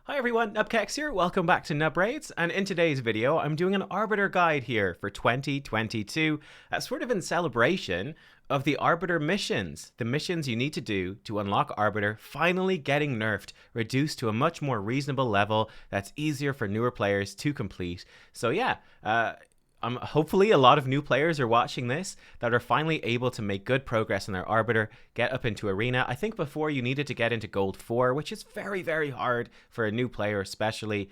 Hi everyone, nubkeks here, welcome back to Nub Raids, and in today's video I'm doing an Arbiter guide here for 2022, sort of in celebration of the Arbiter missions. The missions you need to do to unlock Arbiter finally getting nerfed, reduced to a much more reasonable level that's easier for newer players to complete. So yeah, hopefully a lot of new players are watching this that are finally able to make good progress in their Arbiter, get up into Arena. I think before you needed to get into Gold 4, which is very, very hard for a new player especially,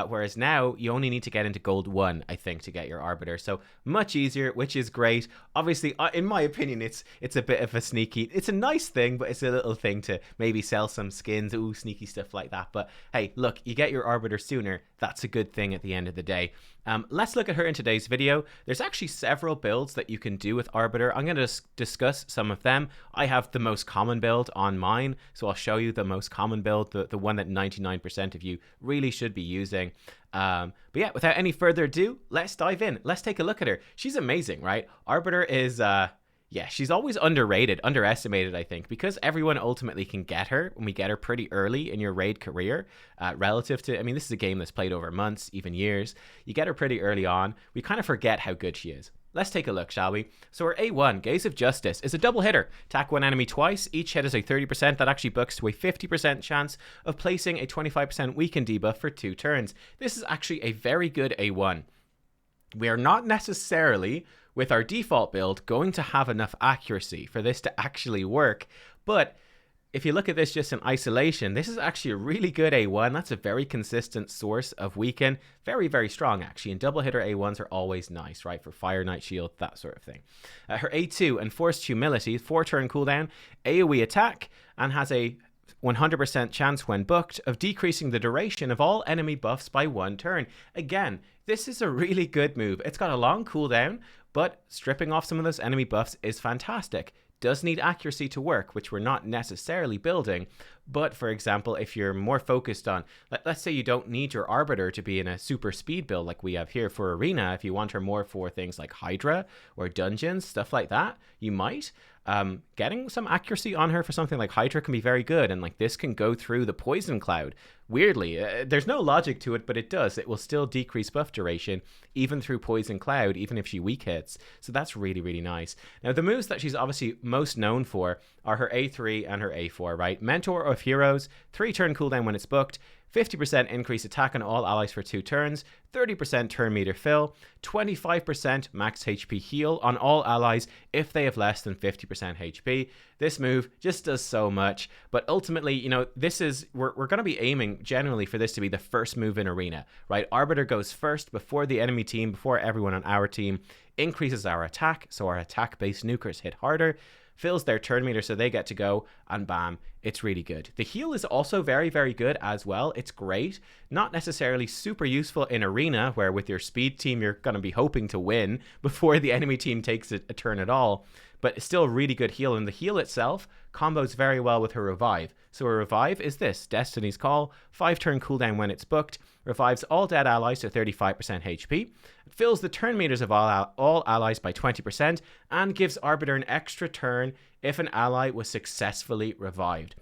whereas now you only need to get into Gold 1, I think, to get your Arbiter. So much easier, which is great. Obviously, in my opinion, it's a bit of a sneaky, it's a nice thing, but it's a little thing to maybe sell some skins, ooh, sneaky stuff like that. But hey, look, you get your Arbiter sooner, that's a good thing at the end of the day. Let's look at her in today's video. There's actually several builds that you can do with Arbiter. I'm going to discuss some of them. I have the most common build on mine, so I'll show you the most common build, the one that 99% of you really should be using. But yeah, without any further ado, let's dive in. Let's take a look at her. She's amazing, right? Arbiter is... yeah, she's always underestimated, I think, because everyone ultimately can get her when we get her pretty early in your raid career, relative to, I mean, this is a game that's played over months, even years. You get her pretty early on. We kind of forget how good she is. Let's take a look, shall we? So her A1, Gaze of Justice, is a double hitter. Attack one enemy twice. Each hit is a 30%. That actually books to a 50% chance of placing a 25% weaken debuff for 2 turns. This is actually a very good A1. We are not necessarily, with our default build, going to have enough accuracy for this to actually work, but if you look at this just in isolation, this is actually a really good A1. That's a very consistent source of weaken. Very, very strong, actually. And double hitter A1s are always nice, right? For Fire Knight Shield, that sort of thing. Her A2, Enforced Humility, 4-turn cooldown, AoE attack, and has a 100% chance when booked of decreasing the duration of all enemy buffs by 1 turn. Again, this is a really good move. It's got a long cooldown, but stripping off some of those enemy buffs is fantastic. Does need accuracy to work, which we're not necessarily building, but for example, if you're more focused on, let's say you don't need your Arbiter to be in a super speed build like we have here for Arena, if you want her more for things like Hydra or dungeons, stuff like that, you might. Getting some accuracy on her for something like Hydra can be very good, and like this can go through the poison cloud. Weirdly, there's no logic to it, but it does. It will still decrease buff duration even through poison cloud, even if she weak hits. So that's really, really nice. Now, the moves that she's obviously most known for are her A3 and her A4, right? Mentor of Heroes, 3-turn cooldown when it's booked, 50% increase attack on all allies for 2 turns, 30% turn meter fill, 25% max HP heal on all allies if they have less than 50% HP. This move just does so much, but ultimately, you know, this is, we're going to be aiming generally for this to be the first move in Arena, right? Arbiter goes first before the enemy team, before everyone on our team, increases our attack, so our attack-based nukers hit harder, fills their turn meter so they get to go, and bam, it's really good. The heal is also very, very good as well. It's great. Not necessarily super useful in Arena, where with your speed team, you're going to be hoping to win before the enemy team takes a turn at all, but it's still a really good heal, and the heal itself combos very well with her Revive. So her Revive is this, Destiny's Call, 5-turn cooldown when it's booked, revives all dead allies to 35% HP, fills the turn meters of all allies by 20%, and gives Arbiter an extra turn if an ally was successfully revived.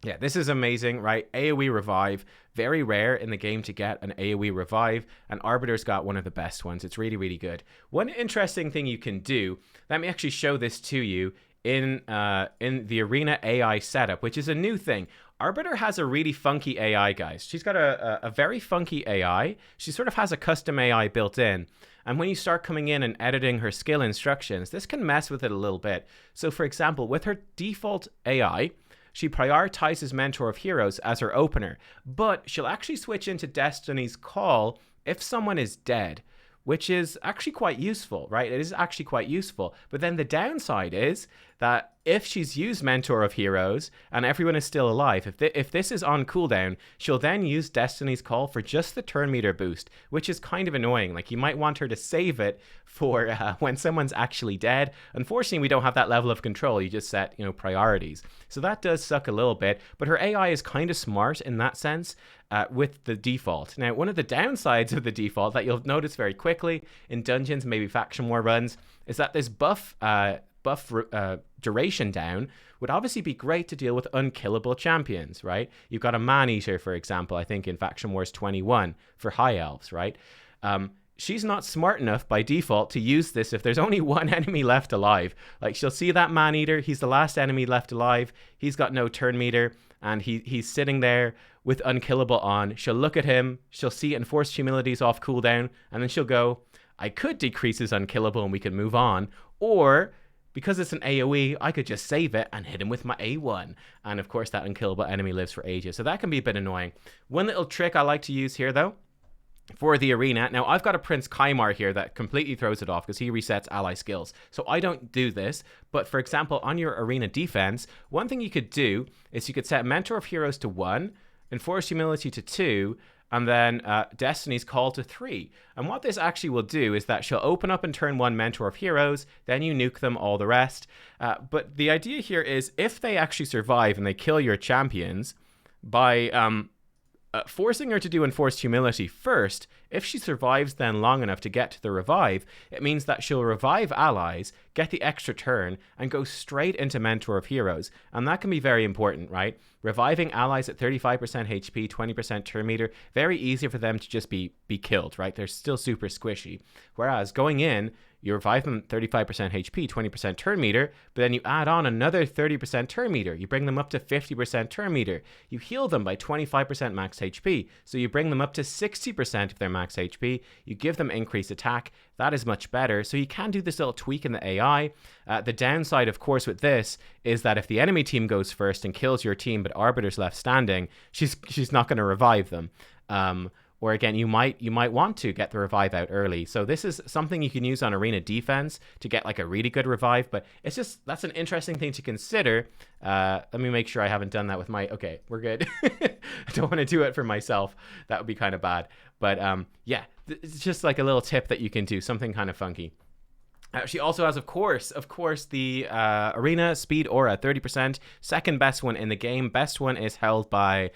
Yeah, this is amazing, right? AoE Revive, very rare in the game to get an AoE Revive, and Arbiter's got one of the best ones. It's really, really good. One interesting thing you can do, let me actually show this to you in the Arena AI setup, which is a new thing. Arbiter has a really funky AI, guys. She's got a very funky AI. She sort of has a custom AI built in. And when you start coming in and editing her skill instructions, this can mess with it a little bit. So for example, with her default AI, she prioritizes Mentor of Heroes as her opener, but she'll actually switch into Destiny's Call if someone is dead, which is actually quite useful, right? It is actually quite useful. But then the downside is that if she's used Mentor of Heroes and everyone is still alive, if this is on cooldown, she'll then use Destiny's Call for just the turn meter boost, which is kind of annoying. Like, you might want her to save it for when someone's actually dead. Unfortunately, we don't have that level of control. You just set, you know, priorities. So that does suck a little bit, but her AI is kind of smart in that sense. With the default. Now, one of the downsides of the default that you'll notice very quickly in dungeons, maybe faction war runs, is that this buff buff duration down would obviously be great to deal with unkillable champions, right? You've got a Man-Eater, for example, I think in Faction Wars 21 for High Elves, right? She's not smart enough by default to use this if there's only one enemy left alive. Like, she'll see that Man-Eater, he's the last enemy left alive, he's got no turn meter, and he's sitting there with unkillable on. She'll look at him, she'll see Enforced Humility's off cooldown, and then she'll go, I could decrease his unkillable and we could move on, or because it's an AoE, I could just save it and hit him with my A1. And of course that unkillable enemy lives for ages, so that can be a bit annoying. One little trick I like to use here though, for the arena. Now, I've got a Prince Kymar here that completely throws it off because he resets ally skills. So I don't do this. But for example, on your arena defense, one thing you could do is you could set Mentor of Heroes to 1, Enforced Humility to 2, and then Destiny's Call to 3. And what this actually will do is that she'll open up in turn 1 Mentor of Heroes, then you nuke them, all the rest. But the idea here is if they actually survive and they kill your champions by forcing her to do Enforced Humility first, if she survives then long enough to get to the revive, it means that she'll revive allies, get the extra turn, and go straight into Mentor of Heroes. And that can be very important, right? Reviving allies at 35% HP, 20% turn meter, very easy for them to just be killed, right? They're still super squishy. Whereas going in, you revive them 35% HP, 20% turn meter, but then you add on another 30% turn meter. You bring them up to 50% turn meter. You heal them by 25% max HP. So you bring them up to 60% of their max HP. You give them increased attack. That is much better. So you can do this little tweak in the AI. The downside, of course, with this is that if the enemy team goes first and kills your team, but Arbiter's left standing, she's not going to revive them. Or again, you might want to get the revive out early. So this is something you can use on arena defense to get like a really good revive. But it's just, that's an interesting thing to consider. Let me make sure I haven't done that with my, okay, we're good. I don't want to do it for myself. That would be kind of bad. But yeah, it's just like a little tip that you can do, something kind of funky. She also has, of course, the Arena Speed Aura, 30%. Second best one in the game. Best one is held by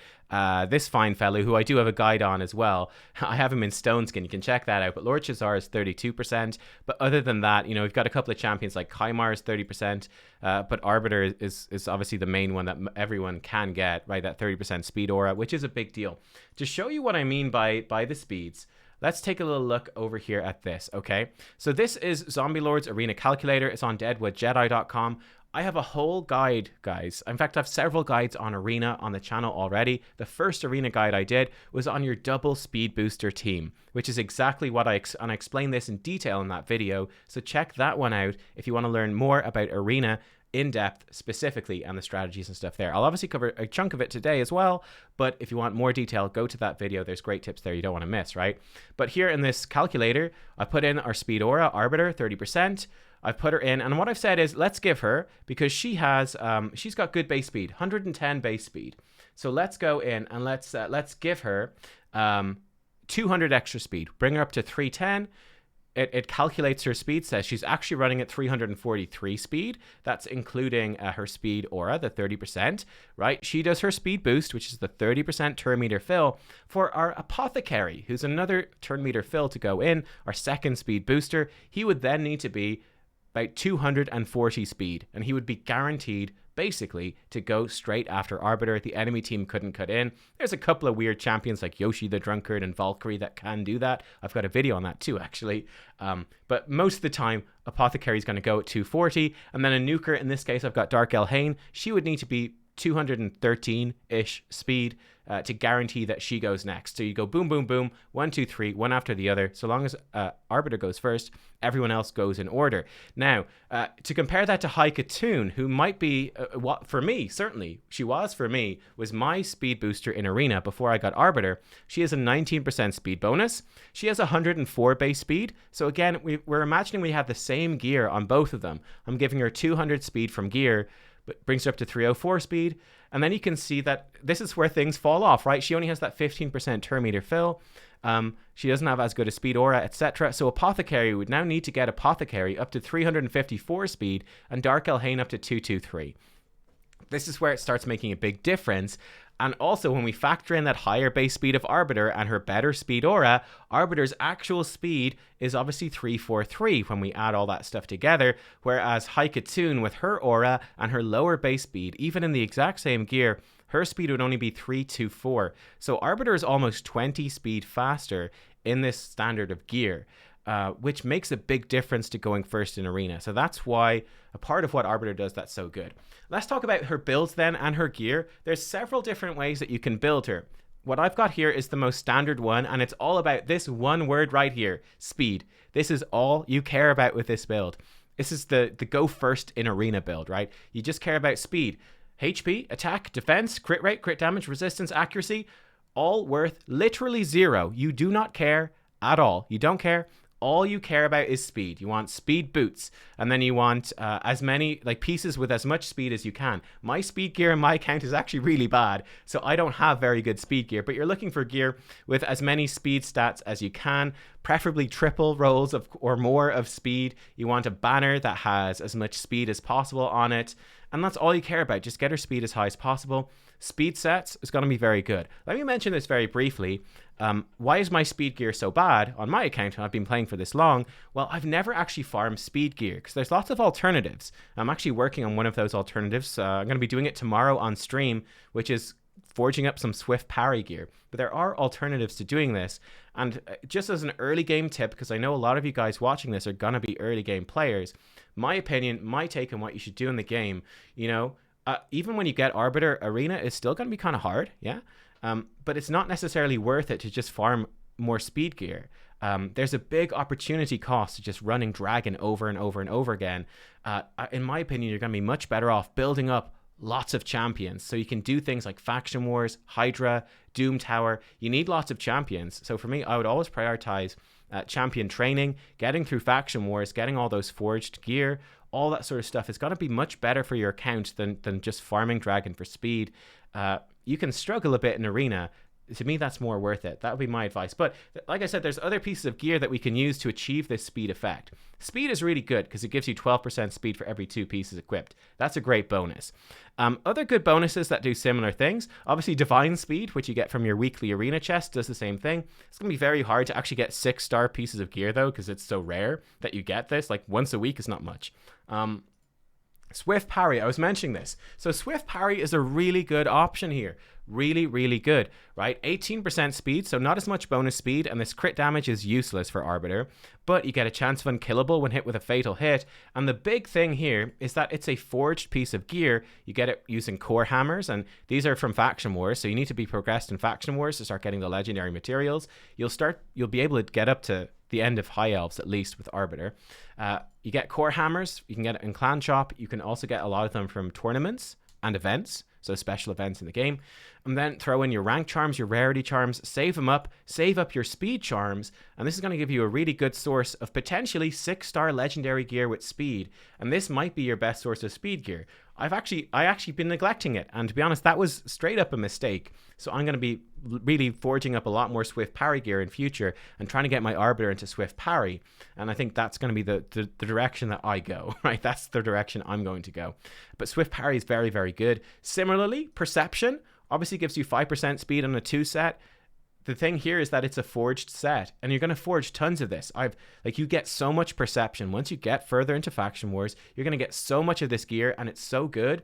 this fine fellow, who I do have a guide on as well. I have him in Stone Skin. You can check that out. But Lord Shazar is 32%. But other than that, you know, we've got a couple of champions like Kymar is 30%. But Arbiter is obviously the main one that everyone can get, right? That 30% Speed Aura, which is a big deal. To show you what I mean by the speeds, let's take a little look over here at this, okay? So this is Zombie Lord's Arena Calculator. It's on deadwoodjedi.com. I have a whole guide, guys. In fact, I have several guides on Arena on the channel already. The first Arena guide I did was on your double speed booster team, which is exactly what I explained this in detail in that video. So check that one out if you want to learn more about Arena in depth specifically and the strategies and stuff there. I'll obviously cover a chunk of it today as well, but if you want more detail, go to that video. There's great tips there you don't want to miss, right? But here in this calculator, I put in our Speed Aura, Arbiter, 30%. I've put her in, and what I've said is let's give her, because she has, she's got good base speed, 110 base speed. So let's go in and let's give her 200 extra speed, bring her up to 310. It calculates her speed, says she's actually running at 343 speed. That's including her speed aura, the 30%, right? She does her speed boost, which is the 30% turn meter fill for our apothecary, who's another turn meter fill to go in, our second speed booster. He would then need to be about 240 speed, and he would be guaranteed basically to go straight after Arbiter. The enemy team couldn't cut in. There's a couple of weird champions like Yoshi the Drunkard and Valkyrie that can do that. I've got a video on that too, actually. But most of the time, Apothecary is going to go at 240, and then a nuker, in this case, I've got Dark Elhain. She would need to be 213-ish speed to guarantee that she goes next. So you go boom, boom, boom, 1, 2, 3, one after the other. So long as Arbiter goes first, everyone else goes in order. Now, to compare that to Haikatoon, who might be, for me, certainly, she was for me, was my speed booster in Arena before I got Arbiter. She has a 19% speed bonus. She has 104 base speed. So again, we're imagining we have the same gear on both of them. I'm giving her 200 speed from gear, but brings her up to 304 speed. And then you can see that this is where things fall off, right? She only has that 15% turn meter fill. She doesn't have as good a speed aura, etc. So Apothecary would now need to get Apothecary up to 354 speed and Dark Elhain up to 223. This is where it starts making a big difference. And also, when we factor in that higher base speed of Arbiter and her better speed aura, Arbiter's actual speed is obviously 343 when we add all that stuff together, whereas Haikatune with her aura and her lower base speed, even in the exact same gear, her speed would only be 324. So Arbiter is almost 20 speed faster in this standard of gear, which makes a big difference to going first in Arena. So that's why a part of what Arbiter does that's so good. Let's talk about her builds then and her gear. There's several different ways that you can build her. What I've got here is the most standard one, and it's all about this one word right here, speed. This is all you care about with this build. This is the go first in Arena build, right? You just care about speed. HP, attack, defense, crit rate, crit damage, resistance, accuracy, all worth literally 0. You do not care at all. You don't care. All you care about is speed. You want speed boots, and then you want as many pieces with as much speed as you can. My speed gear in my account is actually really bad, so I don't have very good speed gear, but you're looking for gear with as many speed stats as you can, preferably triple rolls or more of speed. You want a banner that has as much speed as possible on it, and that's all you care about. Just get her speed as high as possible. Speed sets is going to be very good. Let me mention this very briefly. Why is my speed gear so bad on my account and I've been playing for this long? Well, I've never actually farmed speed gear because there's lots of alternatives. I'm actually working on one of those alternatives. I'm going to be doing it tomorrow on stream, which is forging up some swift parry gear. But there are alternatives to doing this. And just as an early game tip, because I know a lot of you guys watching this are going to be early game players, my opinion, my take on what you should do in the game, even when you get Arbiter, Arena is still going to be kind of hard, yeah? But it's not necessarily worth it to just farm more speed gear. There's a big opportunity cost to just running Dragon over and over and over again. In my opinion, you're going to be much better off building up lots of champions. So you can do things like Faction Wars, Hydra, Doom Tower. You need lots of champions. So for me, I would always prioritize champion training, getting through Faction Wars, getting all those forged gear, all that sort of stuff is going to be much better for your account than just farming Dragon for speed. You can struggle a bit in Arena. To me, that's more worth it. That would be my advice. But like I said, there's other pieces of gear that we can use to achieve this speed effect. Speed is really good because it gives you 12% speed for every 2 pieces equipped. That's a great bonus. Other good bonuses that do similar things, obviously Divine Speed, which you get from your weekly Arena chest, does the same thing. It's going to be very hard to actually get 6-star pieces of gear though, because it's so rare that you get this. Like once a week is not much. Swift parry, I was mentioning this. So swift parry is a really good option here. Really, really good, right? 18% speed, so not as much bonus speed, and this crit damage is useless for Arbiter, but you get a chance of unkillable when hit with a fatal hit. And the big thing here is that it's a forged piece of gear. You get it using core hammers, and these are from Faction Wars, so you need to be progressed in Faction Wars to start getting the legendary materials. You'll be able to get up to the end of High Elves, at least, with Arbiter. You get core hammers. You can get it in Clan Shop. You can also get a lot of them from tournaments and events, so special events in the game. And then throw in your rank charms, your rarity charms, save them up, save up your speed charms, and this is going to give you a really good source of potentially 6-star legendary gear with speed. And this might be your best source of speed gear. I actually been neglecting it, and to be honest, that was straight up a mistake. So I'm going to be really forging up a lot more swift parry gear in future and trying to get my Arbiter into swift parry. And I think that's going to be the direction that I go, right? That's the direction I'm going to go. But swift parry is very, very good. Similarly, perception obviously gives you 5% speed on a 2 set. The thing here is that it's a forged set, and you're going to forge tons of this. You get so much perception. Once you get further into Faction Wars, you're going to get so much of this gear, and it's so good.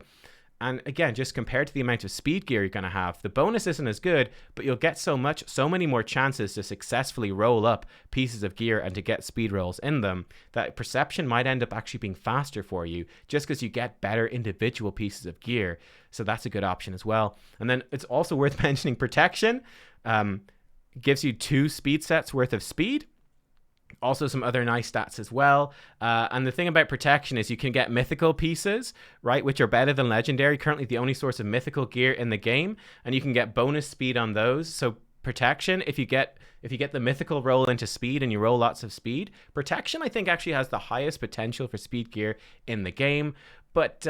And again, just compared to the amount of speed gear you're going to have, the bonus isn't as good, but you'll get so many more chances to successfully roll up pieces of gear and to get speed rolls in them, that perception might end up actually being faster for you just because you get better individual pieces of gear. So that's a good option as well. And then it's also worth mentioning protection. Gives you 2 speed sets worth of speed. Also some other nice stats as well. And the thing about protection is you can get mythical pieces, right, which are better than legendary. Currently the only source of mythical gear in the game, and you can get bonus speed on those. So protection, if you get the mythical roll into speed and you roll lots of speed, protection I think actually has the highest potential for speed gear in the game. But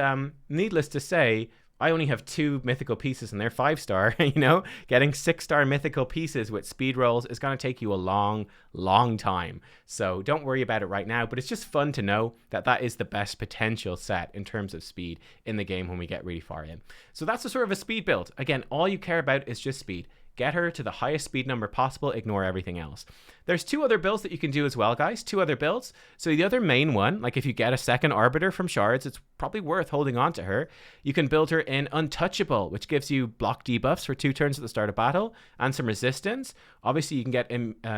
needless to say, I only have 2 mythical pieces and they're 5-star, you know? Getting 6-star mythical pieces with speed rolls is going to take you a long time. So don't worry about it right now, but it's just fun to know that that is the best potential set in terms of speed in the game when we get really far in. So that's a sort of a speed build. Again, all you care about is just speed. Get her to the highest speed number possible, ignore everything else. There's 2 other builds that you can do as well, guys. 2 other builds. So the other main one, like if you get a second Arbiter from shards, it's probably worth holding on to her. You can build her in Untouchable, which gives you block debuffs for 2 turns at the start of battle and some resistance. Obviously, you can get,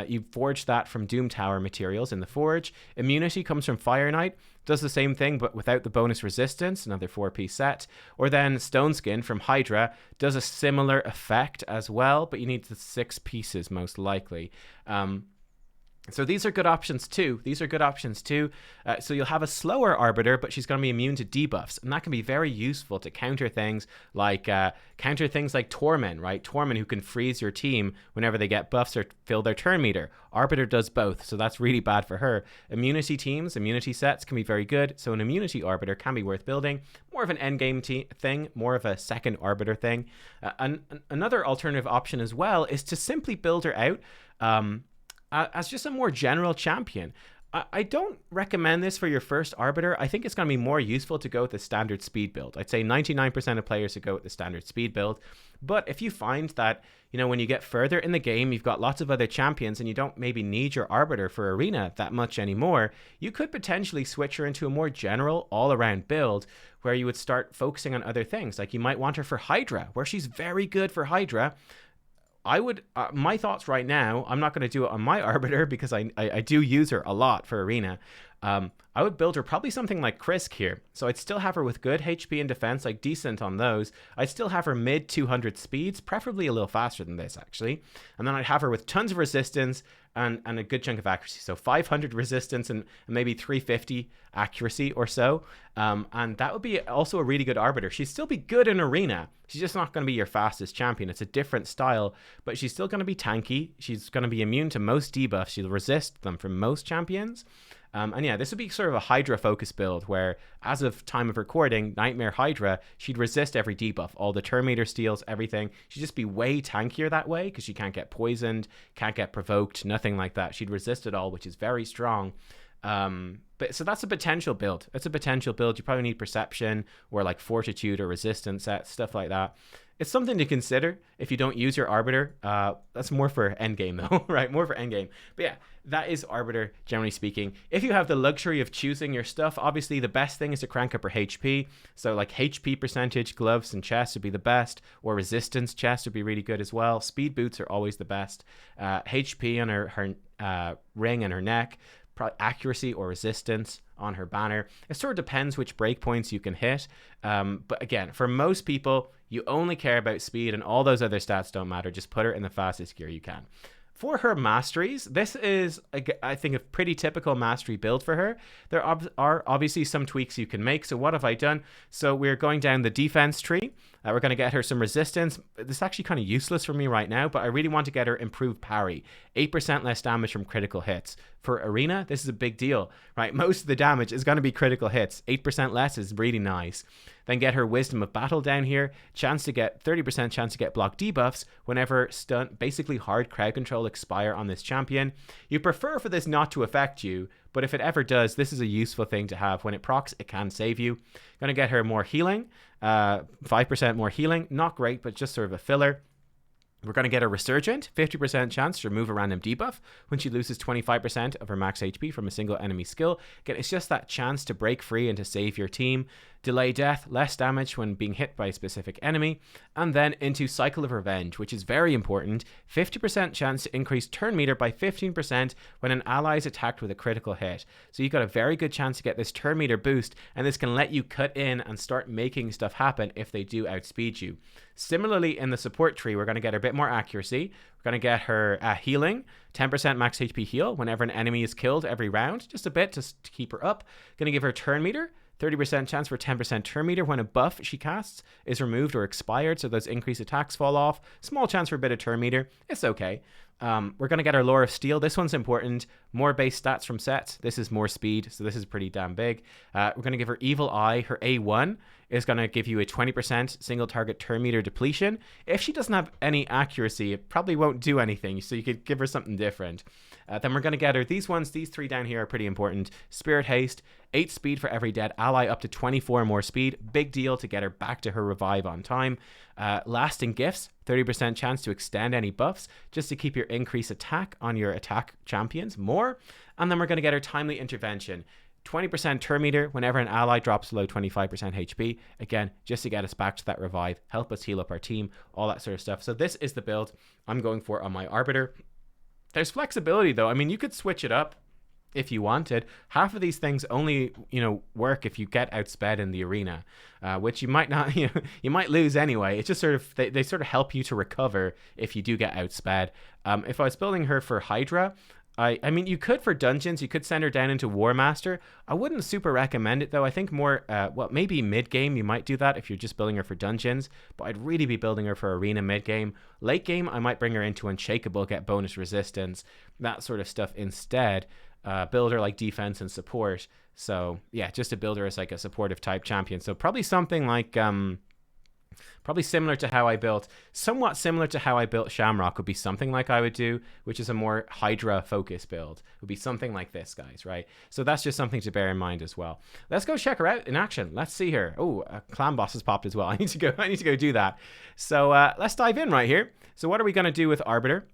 you forge that from Doom Tower materials in the Forge. Immunity comes from Fire Knight. Does the same thing, but without the bonus resistance, another 4-piece set. Or then Stone Skin from Hydra does a similar effect as well, but you need the 6 pieces most likely. So these are good options too. So you'll have a slower Arbiter, but she's going to be immune to debuffs, and that can be very useful to counter things like Torment, right? Torment, who can freeze your team whenever they get buffs or fill their turn meter. Arbiter does both, so that's really bad for her. Immunity teams, immunity sets can be very good, so an immunity Arbiter can be worth building. More of an endgame thing, more of a second Arbiter thing. Another alternative option as well is to simply build her out as just a more general champion. I don't recommend this for your first Arbiter. I think it's going to be more useful to go with the standard speed build. I'd say 99% of players would go with the standard speed build. But if you find that, you know, when you get further in the game, you've got lots of other champions and you don't maybe need your Arbiter for Arena that much anymore, you could potentially switch her into a more general all-around build where you would start focusing on other things. Like you might want her for Hydra, where she's very good for Hydra. I would, my thoughts right now, I'm not going to do it on my Arbiter because I do use her a lot for Arena. I would build her probably something like Krisk here. So I'd still have her with good HP and defense, like decent on those. I'd still have her mid 200 speeds, preferably a little faster than this actually. And then I'd have her with tons of resistance and a good chunk of accuracy. So 500 resistance and maybe 350 accuracy or so. And that would be also a really good Arbiter. She'd still be good in Arena. She's just not going to be your fastest champion. It's a different style, but she's still going to be tanky. She's going to be immune to most debuffs. She'll resist them from most champions. And yeah, this would be sort of a Hydra focus build where, as of time of recording, Nightmare Hydra, she'd resist every debuff, all the turn meter steals, everything. She'd just be way tankier that way because she can't get poisoned, can't get provoked, nothing like that. She'd resist it all, which is very strong. But so that's a potential build. It's a potential build. You probably need perception or like fortitude or resistance sets, stuff like that. It's something to consider if you don't use your Arbiter. That's more for endgame though, right? More for endgame. But yeah, that is Arbiter, generally speaking. If you have the luxury of choosing your stuff, obviously the best thing is to crank up her HP. So like HP percentage, gloves and chests would be the best, or resistance chests would be really good as well. Speed boots are always the best. HP on her ring and her neck. Accuracy or resistance on her banner. It sort of depends which breakpoints you can hit. But again, for most people, you only care about speed and all those other stats don't matter. Just put her in the fastest gear you can. For her masteries, this is, I think, a pretty typical mastery build for her. There are obviously some tweaks you can make. So what have I done? So we're going down the defense tree. We're going to get her some resistance. This is actually kind of useless for me right now, but I really want to get her improved parry. 8% less damage from critical hits. For Arena, this is a big deal, right? Most of the damage is going to be critical hits. 8% less is really nice. Then get her Wisdom of Battle down here. Chance to get 30% chance to get block debuffs whenever stun, basically hard crowd control expire on this champion. You prefer for this not to affect you, but if it ever does, this is a useful thing to have. When it procs, it can save you. Gonna get her more healing, 5% more healing. Not great, but just sort of a filler. We're going to get a Resurgent, 50% chance to remove a random debuff when she loses 25% of her max HP from a single enemy skill. Again, it's just that chance to break free and to save your team. Delay death, less damage when being hit by a specific enemy. And then into Cycle of Revenge, which is very important. 50% chance to increase turn meter by 15% when an ally is attacked with a critical hit. So you've got a very good chance to get this turn meter boost, and this can let you cut in and start making stuff happen if they do outspeed you. Similarly, in the support tree, we're going to get her a bit more accuracy. We're going to get her healing, 10% max HP heal whenever an enemy is killed every round, just a bit to keep her up. Going to give her turn meter, 30% chance for 10% turn meter when a buff she casts is removed or expired, so those increased attacks fall off. Small chance for a bit of turn meter. It's okay. We're going to get our Lore of Steel. This one's important. More base stats from sets. This is more speed, so this is pretty damn big. We're going to give her Evil Eye. Her A1 is going to give you a 20% single target turn meter depletion. If she doesn't have any accuracy, it probably won't do anything, so you could give her something different. Then we're going to get her these ones. These 3 down here are pretty important. Spirit Haste, 8 speed for every dead ally, up to 24 more speed. Big deal to get her back to her revive on time. Lasting Gifts, 30% chance to extend any buffs, just to keep your increased attack on your attack champions more. And then we're going to get her Timely Intervention. 20% turn meter whenever an ally drops below 25% HP. Again, just to get us back to that revive, help us heal up our team, all that sort of stuff. So this is the build I'm going for on my Arbiter. There's flexibility though. I mean, you could switch it up if you wanted. Half of these things only, work if you get outsped in the arena, which you might not, you might lose anyway. It's just sort of, they sort of help you to recover if you do get outsped. If I was building her for Hydra, I mean, you could for dungeons, you could send her down into War Master. I wouldn't super recommend it though. I think more, maybe mid game you might do that if you're just building her for dungeons, but I'd really be building her for arena mid game. Late game, I might bring her into Unshakable, get bonus resistance, that sort of stuff instead. Build her like defense and support. So yeah, just to build her as like a supportive type champion. So probably something like, probably similar to how I built, somewhat similar to how I built Shamrock would be something like I would do, which is a more Hydra focus build. Would be something like this, guys, right? So that's just something to bear in mind as well. Let's go check her out in action. Let's see her. Oh, a clan boss has popped as well. I need to go do that. So let's dive in right here. So what are we going to do with Arbiter?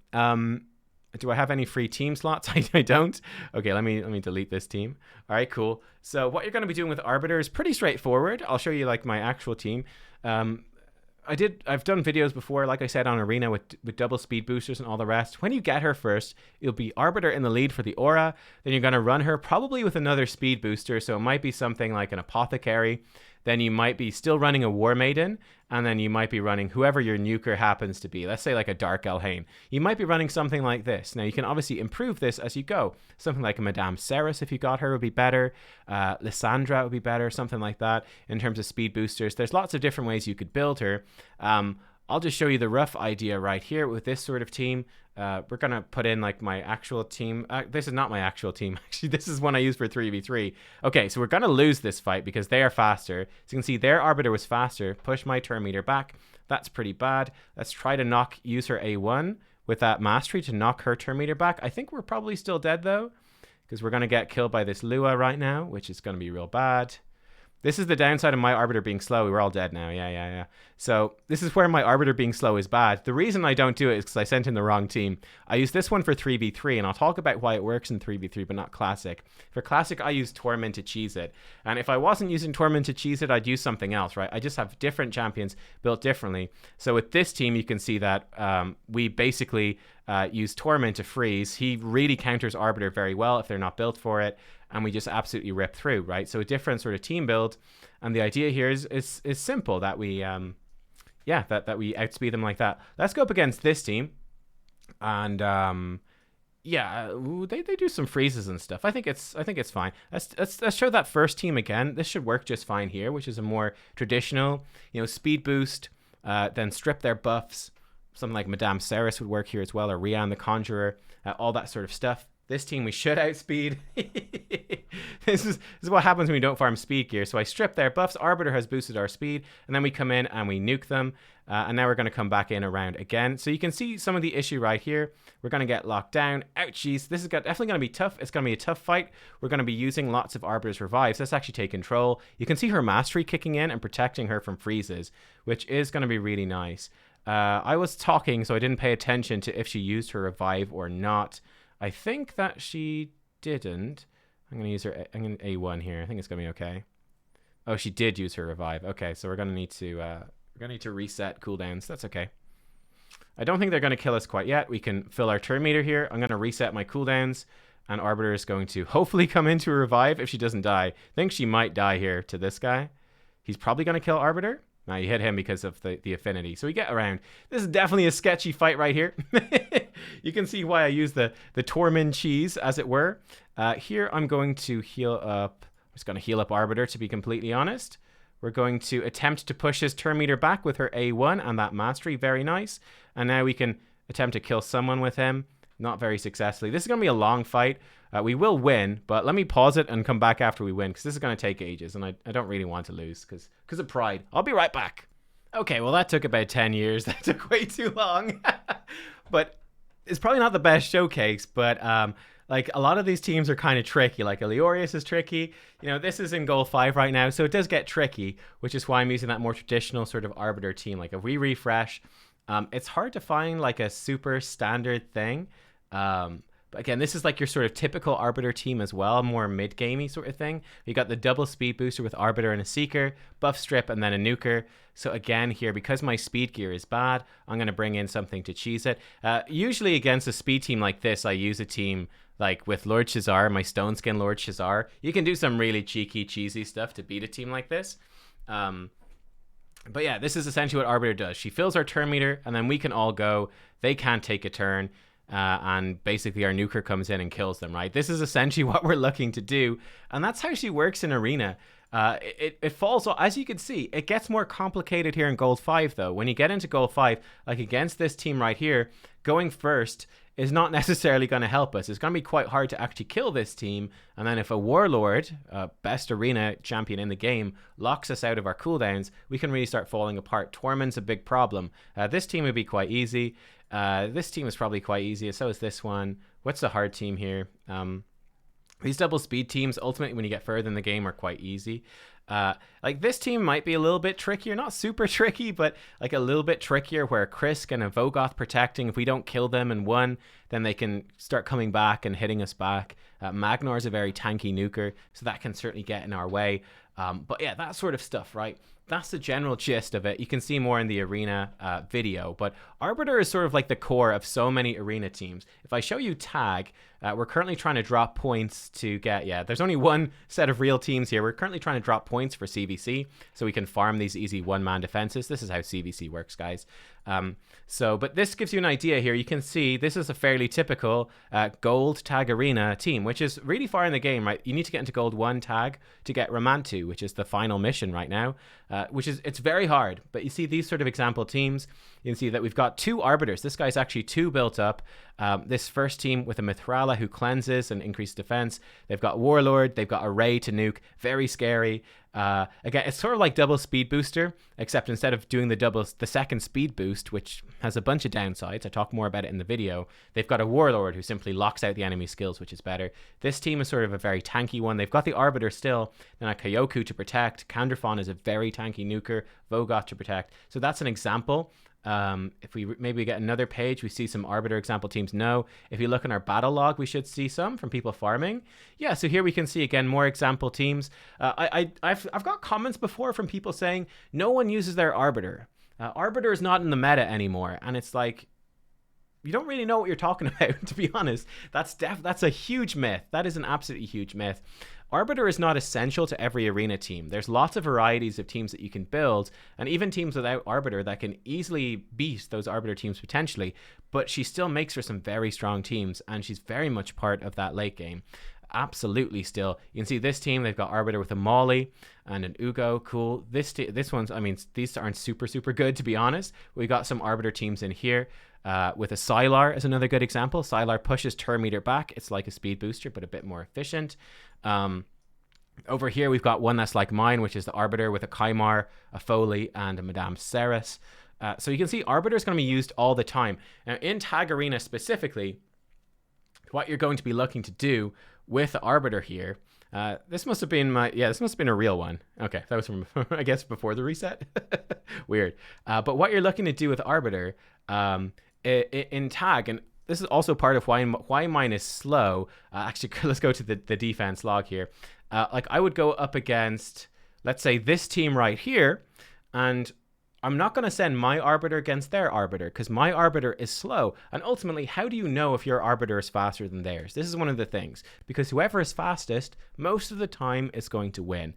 Do I have any free team slots? I don't. Okay, let me delete this team. All right, cool. So what you're going to be doing with Arbiter is pretty straightforward. I'll show you like my actual team. I've done videos before, like I said, on Arena with double speed boosters and all the rest. When you get her first, it'll be Arbiter in the lead for the aura. Then you're going to run her probably with another speed booster. So it might be something like an Apothecary. Then you might be still running a War Maiden, and then you might be running whoever your nuker happens to be. Let's say like a Dark Elhain. You might be running something like this. Now you can obviously improve this as you go. Something like a Madame Ceres, if you got her, would be better. Lysandra would be better, something like that in terms of speed boosters. There's lots of different ways you could build her. I'll just show you the rough idea right here with this sort of team. We're going to put in like my actual team. This is not my actual team. Actually, this is one I use for 3v3. Okay, so we're going to lose this fight because they are faster. So you can see their Arbiter was faster. Push my turn meter back. That's pretty bad. Let's try to use her A1 with that Mastery to knock her turn meter back. I think we're probably still dead though, because we're going to get killed by this Lua right now, which is going to be real bad. This is the downside of my Arbiter being slow. We're all dead now. Yeah. So this is where my Arbiter being slow is bad. The reason I don't do it is because I sent in the wrong team. I use this one for 3v3, and I'll talk about why it works in 3v3, but not Classic. For Classic, I use Torment to cheese it. And if I wasn't using Torment to cheese it, I'd use something else, right? I just have different champions built differently. So with this team, you can see that we basically use Torment to freeze. He really counters Arbiter very well if they're not built for it. And we just absolutely rip through, right? So a different sort of team build, and the idea here is simple, that we that we outspeed them like that. Let's go up against this team, and they do some freezes and stuff. I think it's fine. Let's show that first team again. This should work just fine here, which is a more traditional, speed boost, then strip their buffs. Something like Madame Ceres would work here as well, or Rian the Conjurer, all that sort of stuff. This team we should outspeed. This is what happens when we don't farm speed gear. So I strip their buffs. Arbiter has boosted our speed, and then we come in and we nuke them. And now we're going to come back in around again. So you can see some of the issue right here. We're going to get locked down. Ouchies. This is definitely going to be tough. It's going to be a tough fight. We're going to be using lots of Arbiter's revives. Let's actually take control. You can see her Mastery kicking in and protecting her from freezes, which is going to be really nice. I was talking, so I didn't pay attention to if she used her revive or not. I think that she didn't. I'm going to use her. I'm going to A1 here. I think it's going to be okay. Oh, she did use her revive. Okay, so we're going to need to reset cooldowns. That's okay. I don't think they're going to kill us quite yet. We can fill our turn meter here. I'm going to reset my cooldowns, and Arbiter is going to hopefully come into a revive if she doesn't die. I think she might die here to this guy. He's probably going to kill Arbiter. Now you hit him because of the affinity. So we get around. This is definitely a sketchy fight right here. You can see why I use the Torment cheese, as it were. Here I'm going to heal up. I'm just going to heal up Arbiter, to be completely honest. We're going to attempt to push his turn meter back with her A1 and that Mastery. Very nice. And now we can attempt to kill someone with him. not very successfully. This is going to be a long fight. We will win, but let me pause it and come back after we win, because this is going to take ages, and I don't really want to lose because of pride. I'll be right back. Okay, well, that took about 10 years. That took way too long. But it's probably not the best showcase, but like a lot of these teams are kind of tricky. Like Aleorius is tricky. You know, this is in Gold 5 right now, so it does get tricky, which is why I'm using that more traditional sort of Arbiter team. Like if we refresh, it's hard to find like a super standard thing. But again, this is like your sort of typical Arbiter team as well, more mid-gamey sort of thing. You got the double speed booster with Arbiter and a Seeker, buff strip, and then a nuker. So again here, because my speed gear is bad, I'm going to bring in something to cheese it. Usually against a speed team like this, I use a team like with Lord Shazar, my Stone Skin Lord Shazar. You can do some really cheeky, cheesy stuff to beat a team like this. But yeah, this is essentially what Arbiter does. She fills our turn meter, and then we can all go. They can't take a turn. And basically our nuker comes in and kills them, right? This is essentially what we're looking to do, and that's how she works in Arena. It falls off. As you can see, it gets more complicated here in Gold 5, though. When you get into Gold 5, like against this team right here, going first is not necessarily going to help us. It's going to be quite hard to actually kill this team, and then if a Warlord, best Arena champion in the game, locks us out of our cooldowns, we can really start falling apart. Tormund's a big problem. This team would be quite easy. This team is probably quite easy. So is this one. What's the hard team here? These double speed teams, ultimately, when you get further in the game, are quite easy. Like this team might be a little bit trickier, not super tricky, but like a little bit trickier, where Krisk and a Vogoth protecting. If we don't kill them in one, then they can start coming back and hitting us back. Magnar is a very tanky nuker, so that can certainly get in our way. But yeah, that sort of stuff, right? That's the general gist of it. You can see more in the Arena video, but Arbiter is sort of like the core of so many Arena teams. If I show you Tag, we're currently trying to drop points to get, there's only one set of real teams here. We're currently trying to drop points for CVC, so we can farm these easy one-man defenses. This is how CVC works, guys. But this gives you an idea here. You can see this is a fairly typical Gold Tag Arena team, which is really far in the game, right? You need to get into Gold 1 Tag to get Ramantu, which is the final mission right now, it's very hard. But you see these sort of example teams, you can see that we've got 2 Arbiters. This guy's actually 2 built up. This first team with a Mithrala who cleanses and increases defense. They've got Warlord, they've got a Ray to nuke, very scary. Again, it's sort of like double speed booster, except instead of doing the second speed boost, which has a bunch of downsides, I talk more about it in the video, they've got a Warlord who simply locks out the enemy skills, which is better. This team is sort of a very tanky one. They've got the Arbiter still, then a Kyoku to protect. Kandrafon is a very tanky nuker, Vogoth to protect. So that's an example. If we maybe get another page, we see some Arbiter example teams. No. If you look in our battle log, we should see some from people farming. Yeah, so here we can see again more example teams. I've got comments before from people saying no one uses their Arbiter. Arbiter is not in the meta anymore, and it's like, you don't really know what you're talking about, to be honest. That's a huge myth. That is an absolutely huge myth. Arbiter is not essential to every Arena team. There's lots of varieties of teams that you can build, and even teams without Arbiter that can easily beat those Arbiter teams potentially, but she still makes for some very strong teams, and she's very much part of that late game. Absolutely still. You can see this team, they've got Arbiter with a Molly and an Ugo. Cool. This one's, I mean, these aren't super good, to be honest. We got some Arbiter teams in here. With a Sylar is another good example. Sylar pushes turn meter back. It's like a speed booster, but a bit more efficient. Over here, we've got one that's like mine, which is the Arbiter with a Kymar, a Foley, and a Madame Ceres. So you can see Arbiter is going to be used all the time. Now, in Tag Arena specifically, what you're going to be looking to do with the Arbiter here, this must have been this must have been a real one. Okay, that was from, I guess, before the reset. Weird. But what you're looking to do with Arbiter, in Tag, and this is also part of why mine is slow. Actually, let's go to the defense log here. Like I would go up against, let's say, this team right here, and I'm not going to send my Arbiter against their Arbiter because my Arbiter is slow. And ultimately, how do you know if your Arbiter is faster than theirs? This is one of the things, because whoever is fastest most of the time is going to win.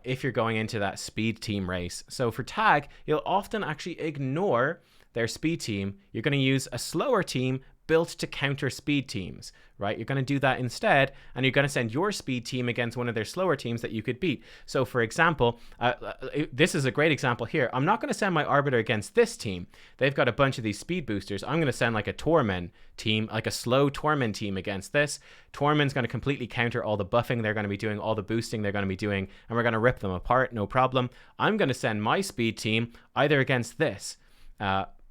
If you're going into that speed team race. So for Tag, you'll often actually ignore their speed team. You're going to use a slower team built to counter speed teams, right? You're going to do that instead, and you're going to send your speed team against one of their slower teams that you could beat. So for example, this is a great example here. I'm not going to send my Arbiter against this team. They've got a bunch of these speed boosters. I'm going to send like a Torment team, like a slow Torment team against this. Torment's going to completely counter all the buffing they're going to be doing, all the boosting they're going to be doing, and we're going to rip them apart, no problem. I'm going to send my speed team either against this.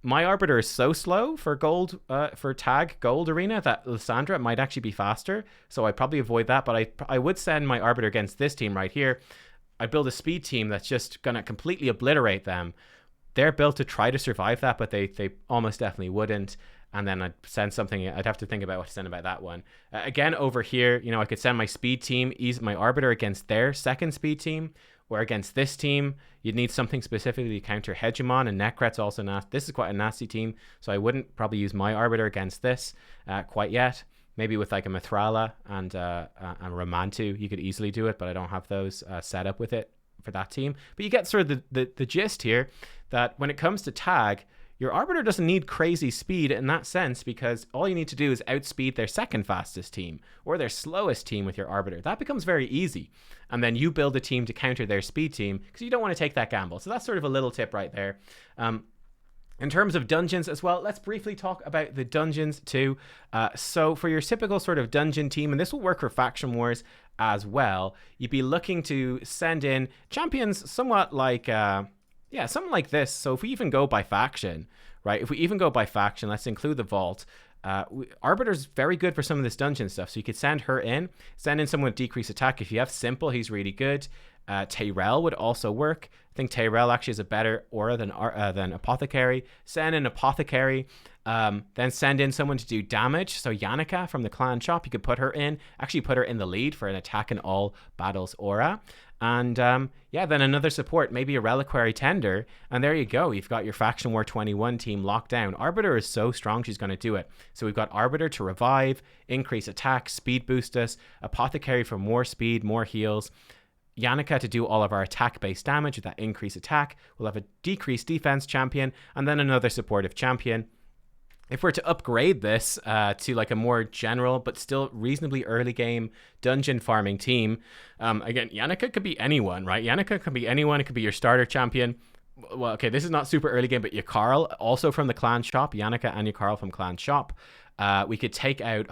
My Arbiter is so slow for gold, for tag gold arena, that Lysandra might actually be faster. So I'd probably avoid that, but I would send my Arbiter against this team right here. I build a speed team that's just going to completely obliterate them. They're built to try to survive that, but they almost definitely wouldn't. And then I'd send something. I'd have to think about what to send about that one. Again, over here, you know, I could send my speed team, my Arbiter against their second speed team. Or against this team, you'd need something specifically to counter Hegemon, and Nekret's also nasty. This is quite a nasty team, so I wouldn't probably use my Arbiter against this quite yet. Maybe with like a Mithrala and Ramantu, you could easily do it, but I don't have those set up with it for that team. But you get sort of the gist here, that when it comes to tag, your Arbiter doesn't need crazy speed in that sense, because all you need to do is outspeed their second fastest team or their slowest team with your Arbiter. That becomes very easy. And then you build a team to counter their speed team, because you don't want to take that gamble. So that's sort of a little tip right there. In terms of dungeons as well, let's briefly talk about the dungeons too. So for your typical sort of dungeon team, and this will work for Faction Wars as well, you'd be looking to send in champions somewhat like... yeah, something like this. So if we even go by faction, right? If we even go by faction, let's include the Vault. Arbiter's very good for some of this dungeon stuff. So you could send her in, send in someone with decreased attack. If you have Simple, he's really good. Tyrell would also work. I think Tyrell actually is a better aura than Apothecary. Send in Apothecary. Then send in someone to do damage. So Yannicka from the clan shop, you could put her in. Actually put her in the lead for an attack in all battles aura. And yeah, then another support, maybe a Reliquary Tender. And there you go. You've got your Faction War 21 team locked down. Arbiter is so strong, she's going to do it. So we've got Arbiter to revive, increase attack, speed boost us, Apothecary for more speed, more heals. Yannicka to do all of our attack-based damage with that increased attack. We'll have a decreased defense champion, and then another supportive champion. If we're to upgrade this to like a more general but still reasonably early game dungeon farming team, again, Yannicka could be anyone, right? Yannicka could be anyone. It could be your starter champion. Well, okay, this is not super early game, but Yakarl, also from the clan shop. Yannicka and Yakarl from clan shop. We could take out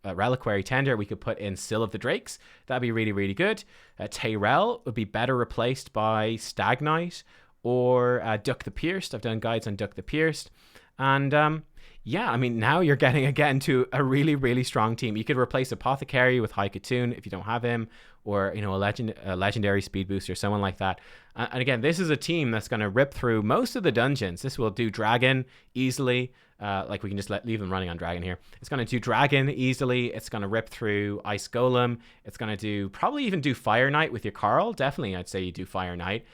Reliquary Tender. We could put in Sill of the Drakes. That'd be really, really good. Tyrell would be better replaced by Stag Knight or Duck the Pierced. I've done guides on Duck the Pierced. And yeah, I mean, now you're getting again to a really, really strong team. You could replace Apothecary with Haikatoon if you don't have him, or, you know, a legendary speed booster, someone like that. And again, this is a team that's going to rip through most of the dungeons. This will do Dragon easily. Like we can just leave them running on Dragon here. It's going to do Dragon easily. It's going to rip through Ice Golem. It's going to probably even do Fire Knight with your Carl. Definitely, I'd say you do Fire Knight.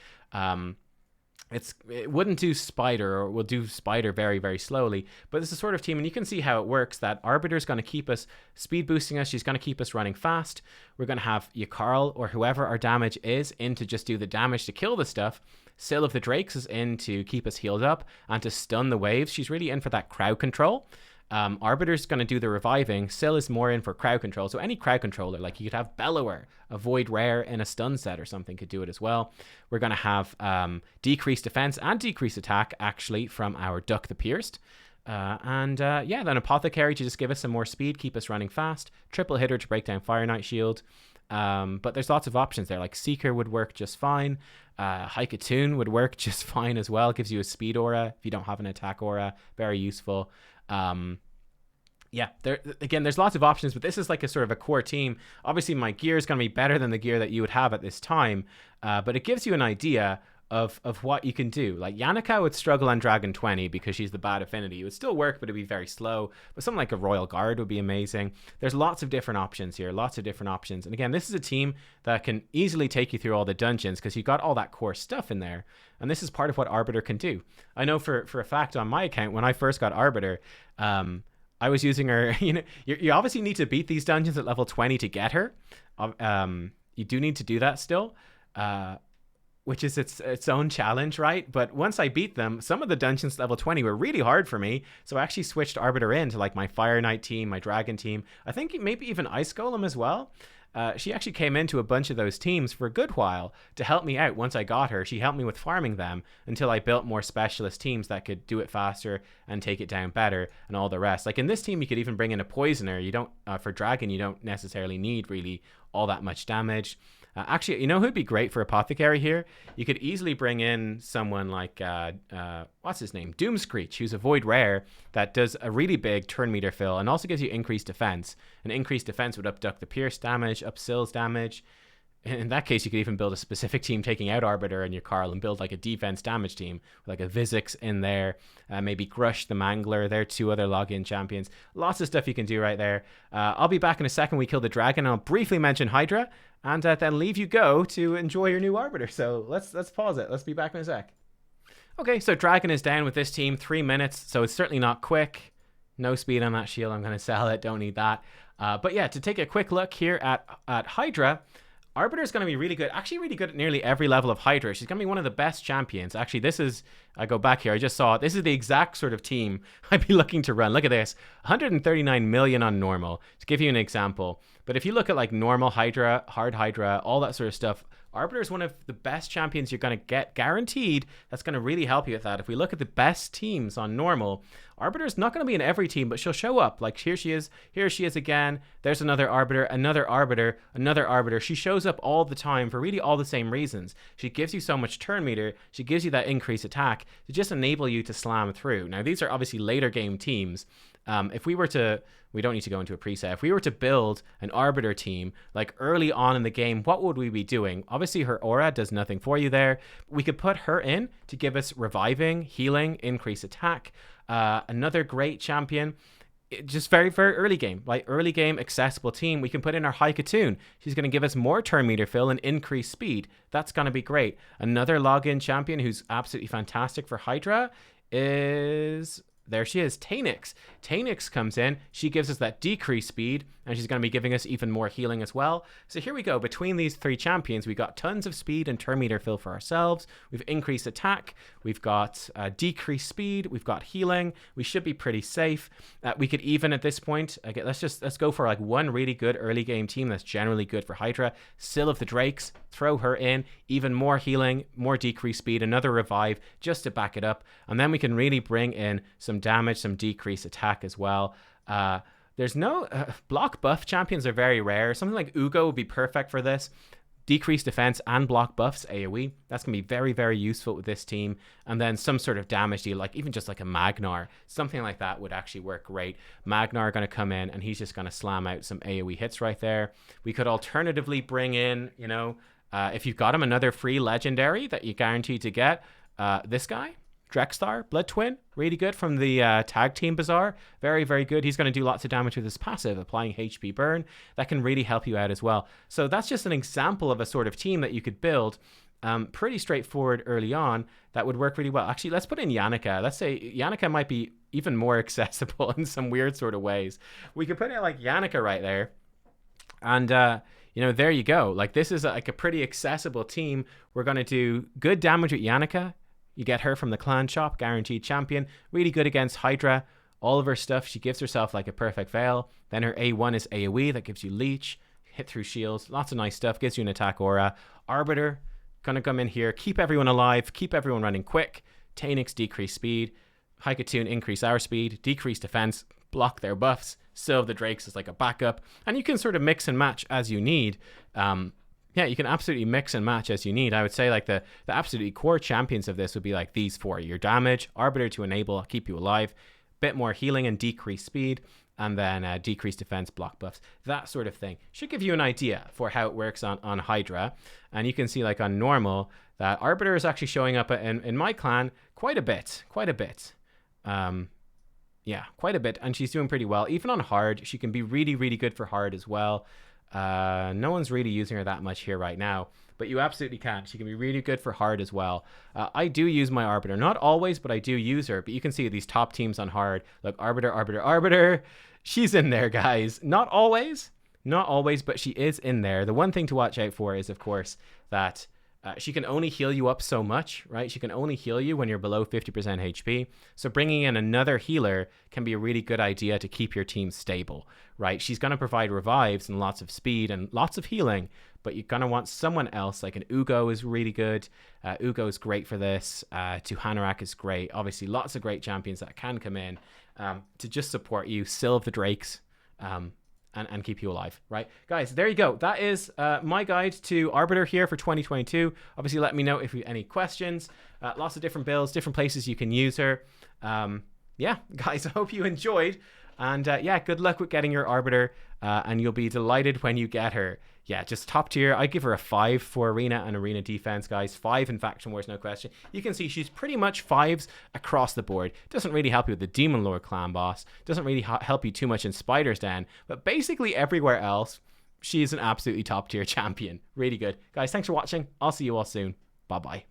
It wouldn't do Spider, or will do Spider very, very slowly, but it's a sort of team, and you can see how it works, that Arbiter's going to keep us speed boosting us. She's going to keep us running fast. We're going to have Yakarl or whoever our damage is in to just do the damage to kill the stuff. Sill of the Drakes is in to keep us healed up and to stun the waves. She's really in for that crowd control. Arbiter's going to do the reviving. Sill is more in for crowd control. So any crowd controller, like you could have Bellower, a Void Rare in a stun set or something, could do it as well. We're going to have decreased defense and decreased attack, actually, from our Duck the Pierced. Yeah, then Apothecary to just give us some more speed, keep us running fast. Triple hitter to break down Fire Knight Shield. But there's lots of options there, like Seeker would work just fine. Haikatoon would work just fine as well. Gives you a speed aura if you don't have an attack aura. Very useful. Yeah, there's lots of options, but this is like a sort of a core team. Obviously, my gear is going to be better than the gear that you would have at this time, but it gives you an idea of what you can do. Like Yannicka would struggle on Dragon 20 because she's the bad affinity. It would still work, but it'd be very slow. But something like a Royal Guard would be amazing. There's lots of different options here, lots of different options. And again, this is a team that can easily take you through all the dungeons because you got all that core stuff in there. And this is part of what Arbiter can do. I know for a fact on my account, when I first got Arbiter, I was using her, you know, you obviously need to beat these dungeons at level 20 to get her. You do need to do that still. which is its own challenge, right? But once I beat them, some of the dungeons level 20 were really hard for me, so I actually switched Arbiter into like my Fire Knight team, my Dragon team. I think maybe even Ice Golem as well. She actually came into a bunch of those teams for a good while to help me out. Once I got her, she helped me with farming them until I built more specialist teams that could do it faster and take it down better and all the rest. Like in this team, you could even bring in a Poisoner. You don't, for Dragon, you don't necessarily need really all that much damage. Actually, you know who'd be great for Apothecary here? You could easily bring in someone like, what's his name? Doomscreech, who's a Void Rare that does a really big turn meter fill and also gives you increased defense. And increased defense would upduck the Pierce damage, up Sill's damage. In that case, you could even build a specific team taking out Arbiter and your Carl and build like a defense damage team with like a Vizix in there, maybe Grush the Mangler. They're two other login champions. Lots of stuff you can do right there. I'll be back in a second. We kill the dragon. I'll briefly mention Hydra and then leave you go to enjoy your new Arbiter. So let's pause it. Let's be back in a sec. Okay, so Dragon is down with this team, 3 minutes. So it's certainly not quick. No speed on that shield. I'm going to sell it. Don't need that. But yeah, to take a quick look here at Hydra, Arbiter is going to be really good, actually really good at nearly every level of Hydra. She's going to be one of the best champions. Actually, this is, I go back here, I just saw it. This is the exact sort of team I'd be looking to run. Look at this, 139 million on normal, to give you an example. But if you look at like normal Hydra, hard Hydra, all that sort of stuff, Arbiter is one of the best champions you're going to get, guaranteed. That's going to really help you with that. If we look at the best teams on normal, Arbiter is not going to be in every team, but she'll show up. Like here she is again. There's another Arbiter, another Arbiter, another Arbiter. She shows up all the time for really all the same reasons. She gives you so much turn meter. She gives you that increased attack to just enable you to slam through. Now, these are obviously later game teams. If we were to, we don't need to go into a preset. If we were to build an Arbiter team, like early on in the game, what would we be doing? Obviously, her aura does nothing for you there. We could put her in to give us reviving, healing, increased attack. Another great champion, just very, very early game, like early game accessible team. We can put in our Hydra. She's going to give us more turn meter fill and increased speed. That's going to be great. Another login champion who's absolutely fantastic for Hydra is... there she is, Tanix. Tanix comes in, she gives us that decreased speed, and she's going to be giving us even more healing as well. So here we go, between these three champions, we got tons of speed and turn meter fill for ourselves. We've increased attack, we've got decreased speed, we've got healing. We should be pretty safe. We could even at this point, okay, let's go for like one really good early game team that's generally good for Hydra. Sill of the Drakes, throw her in, even more healing, more decreased speed, another revive just to back it up. And then we can really bring in some damage, some decreased attack as well. There's no block buff champions are very rare. Something like Ugo would be perfect for this. Decreased defense and block buffs AoE. That's going to be very, very useful with this team. And then some sort of damage deal, like even just like a Magnar. Something like that would actually work great. Magnar going to come in and he's just going to slam out some AoE hits right there. We could alternatively bring in, you know, if you've got him, another free legendary that you guaranteed to get. This guy. Drexthar, Blood Twin, really good from the Tag Team Bazaar. Very, very good. He's going to do lots of damage with his passive, applying HP burn. That can really help you out as well. So that's just an example of a sort of team that you could build. Pretty straightforward early on. That would work really well. Actually, let's put in Yannicka. Let's say Yannicka might be even more accessible in some weird sort of ways. We could put in like Yannicka right there. And, you know, there you go. Like this is like a pretty accessible team. We're going to do good damage with Yannicka. You get her from the clan shop, guaranteed champion. Really good against Hydra. All of her stuff, she gives herself like a perfect veil. Then her A1 is AoE, that gives you leech, hit through shields. Lots of nice stuff, gives you an attack aura. Arbiter, gonna come in here, keep everyone alive, keep everyone running quick. Tanix, decrease speed. Hydra, increase our speed, decrease defense, block their buffs. Sill of the Drakes is like a backup. And you can sort of mix and match as you need. Yeah, you can absolutely mix and match as you need. I would say like the absolutely core champions of this would be like these four. Your damage, Arbiter to enable, keep you alive, bit more healing and decreased speed, and then decreased defense, block buffs, that sort of thing. Should give you an idea for how it works on Hydra. And you can see like on normal that Arbiter is actually showing up in my clan quite a bit. Yeah, quite a bit. And she's doing pretty well. Even on hard, she can be really, really good for hard as well. No one's really using her that much here right now, but you absolutely can. She can be really good for hard as well. I do use my Arbiter, not always, but I do use her. But you can see these top teams on hard. Look, Arbiter. She's in there, guys. Not always, but she is in there. The one thing to watch out for is, of course, that She can only heal you up so much, right? She can only heal you when you're below 50% HP. So bringing in another healer can be a really good idea to keep your team stable, right? She's going to provide revives and lots of speed and lots of healing, but you're going to want someone else. Like an Ugo is really good. Ugo is great for this. Tuhanarak is great. Obviously, lots of great champions that can come in to just support you, Sylve the Drakes, and keep you alive, right? Guys, there you go. That is my guide to Arbiter here for 2022. Obviously, let me know if you have any questions. Lots of different builds, different places you can use her. Yeah, guys, I hope you enjoyed. And yeah, good luck with getting your Arbiter. And you'll be delighted when you get her. Yeah, just top tier. I give her a 5 for arena and arena defense, guys. 5 in faction wars, no question. You can see she's pretty much 5s across the board. Doesn't really help you with the Demon Lord clan boss. Doesn't really help you too much in Spider's Den. But basically everywhere else, she's an absolutely top tier champion. Really good. Guys, thanks for watching. I'll see you all soon. Bye-bye.